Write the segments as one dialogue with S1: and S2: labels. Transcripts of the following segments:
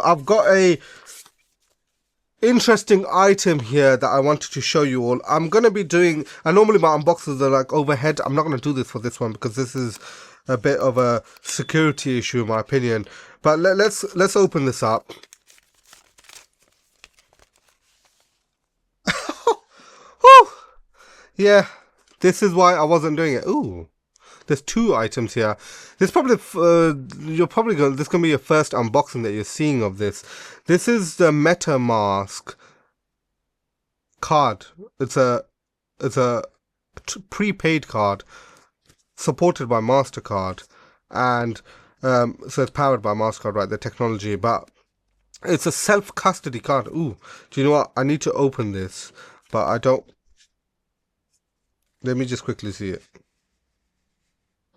S1: I've got a interesting item here that I wanted to show you all. I'm going to be doing, and normally my unboxes are like overhead. I'm not going to do this for this one because this is a bit of a security issue in my opinion. But let's open this up. Yeah, this is why I wasn't doing it. Ooh. There's two items here. This probably this is gonna be your first unboxing that you're seeing of this. This is the MetaMask card. It's a prepaid card supported by Mastercard, and so it's powered by Mastercard, right? The technology, but it's a self custody card. Ooh, do you know what? I need to open this, but I don't. Let me just quickly see it.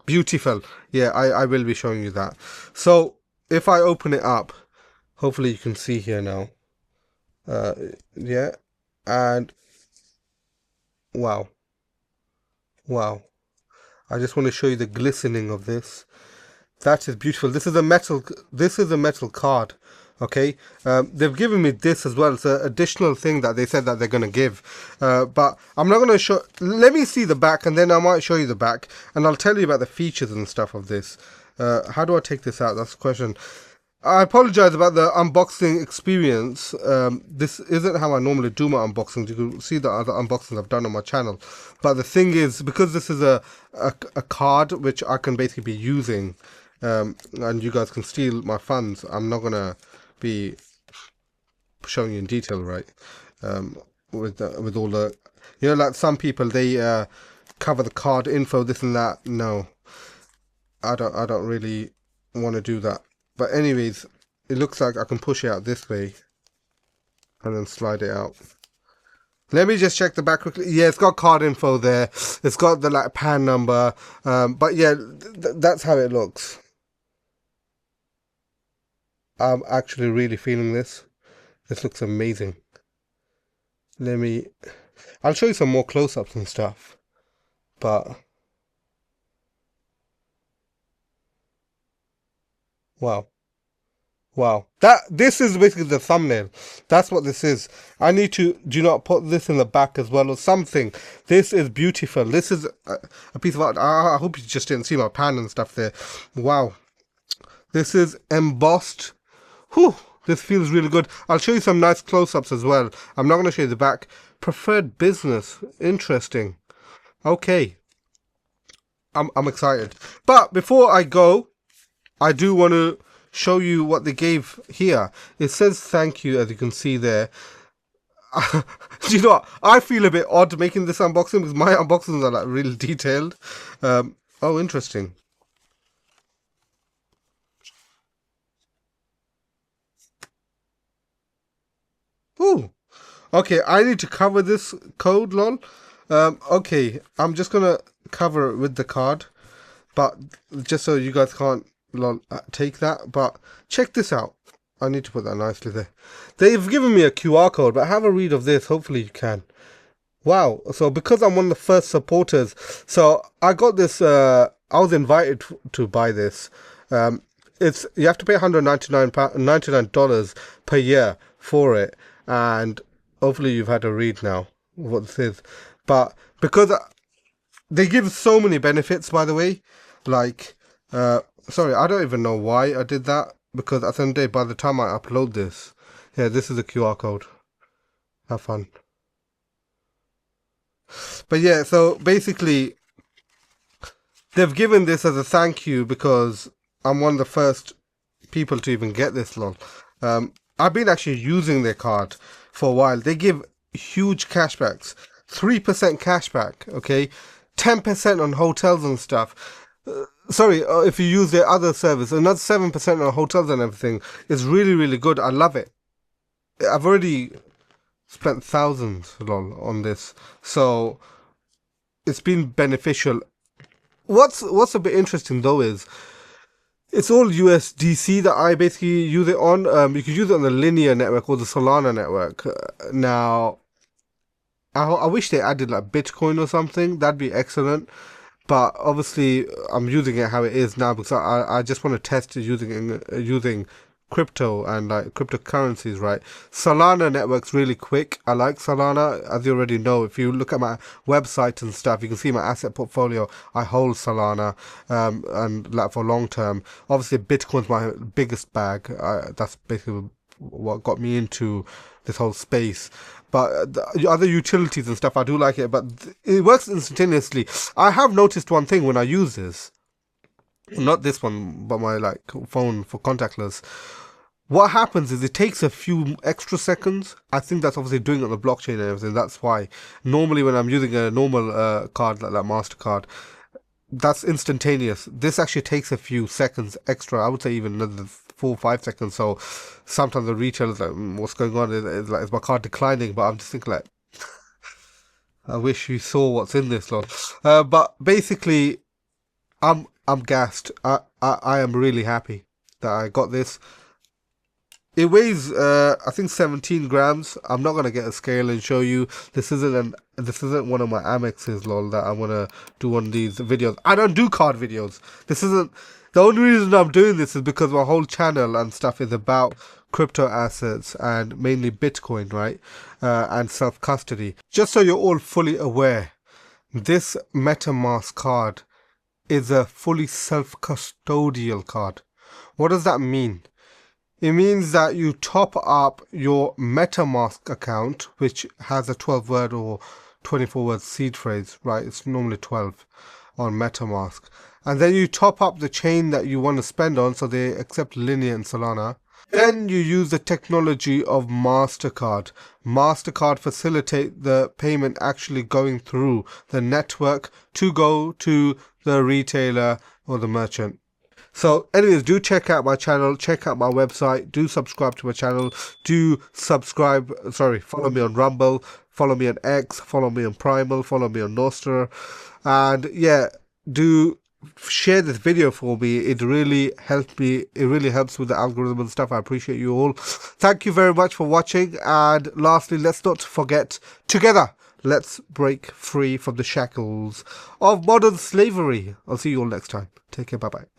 S1: Beautiful. Yeah, I will be showing you that. So if I open it up, hopefully you can see here now. Yeah, and wow. Wow. I just want to show you the glistening of this. That is beautiful. This is a metal card. Okay, they've given me this as well. It's an additional thing that they said that they're going to give, but I'm not going to show. Let me see the back, and then I might show you the back, and I'll tell you about the features and stuff of this. How do I take this out? That's the question. I apologize about the unboxing experience. This isn't how I normally do my unboxings. You can see the other unboxings I've done on my channel, but the thing is, because this is a card which I can basically be using, and you guys can steal my funds, I'm not gonna be showing you in detail, right? With all the, like some people, they cover the card info, this and that. No, I don't really want to do that. But anyways, it looks like I can push it out this way and then slide it out. Let me just check the back quickly. Yeah, it's got card info there. It's got the like PAN number. But yeah, that's how it looks. I'm actually really feeling this. This looks amazing. I'll show you some more close-ups and stuff. But wow. Wow. This is basically the thumbnail. That's what this is. I need to do not put this in the back as well or something. This is beautiful. This is a piece of art. I hope you just didn't see my pan and stuff there. Wow. This is embossed. Whew, this feels really good. I'll show you some nice close-ups as well. I'm not going to show you the back. Preferred business. Interesting. Okay. I'm excited. But before I go, I do want to show you what they gave here. It says thank you, as you can see there. Do you know what? I feel a bit odd making this unboxing because my unboxings are like really detailed. Oh, interesting. Ooh. Okay, I need to cover this code, lol. Okay, I'm just gonna cover it with the card, but just so you guys can't take that. But check this out. I need to put that nicely there. They've given me a QR code, but have a read of this. Hopefully you can. Wow. So because I'm one of the first supporters, so I got this. I was invited to buy this. You have to pay $199 per year for it, and hopefully you've had a read now what this is. But because they give so many benefits, by the way, like sorry, I don't even know why I did that, because at the end of the day, by the time I upload this, yeah, this is the QR code. Have fun. But yeah, so basically, they've given this as a thank you because I'm one of the first people to even get this lol. I've been actually using their card for a while. They give huge cashbacks. 3% cashback, okay? 10% on hotels and stuff. Sorry, if you use their other service, another 7% on hotels and everything. It's really, really good. I love it. I've already spent thousands on this, so it's been beneficial. What's a bit interesting though is it's all USDC that I basically use it on. You can use it on the Linear network or the Solana network. Now, I wish they added like Bitcoin or something. That'd be excellent. But obviously, I'm using it how it is now because I just want to test using crypto and like cryptocurrencies, right? Solana network's really quick. I like Solana, as you already know. If you look at my website and stuff, you can see my asset portfolio. I hold Solana, and like for long term. Obviously, Bitcoin's my biggest bag. That's basically what got me into this whole space. But the other utilities and stuff, I do like it, but it works instantaneously. I have noticed one thing when I use this, not this one, but my like phone for contactless. What happens is it takes a few extra seconds. I think that's obviously doing it on the blockchain and everything. That's why normally when I'm using a normal card like that MasterCard, that's instantaneous. This actually takes a few seconds extra. I would say even another 4 or 5 seconds. So sometimes the retailer's like, what's going on? Is my card declining? But I'm just thinking like, I wish you saw what's in this lot. But basically, I'm gassed. I am really happy that I got this. It weighs I think 17 grams. I'm not gonna get a scale and show you. This isn't one of my Amexes, lol, that I wanna do on these videos. I don't do card videos. This isn't the only reason I'm doing this is because my whole channel and stuff is about crypto assets and mainly Bitcoin, right? And self-custody. Just so you're all fully aware, this MetaMask card is a fully self-custodial card. What does that mean? It means that you top up your MetaMask account, which has a 12-word or 24-word seed phrase, right? It's normally 12 on MetaMask. And then you top up the chain that you want to spend on, so they accept Linear and Solana. Then you use the technology of MasterCard. MasterCard facilitate the payment actually going through the network to go to the retailer or the merchant. So anyways, do check out my channel, check out my website, do subscribe to my channel, follow me on Rumble, follow me on X, follow me on Primal, follow me on Nostr, and yeah, do share this video for me. It really helps me. It really helps with the algorithm and stuff. I appreciate you all. Thank you very much for watching. And lastly, let's not forget, together, let's break free from the shackles of modern slavery. I'll see you all next time. Take care. Bye-bye.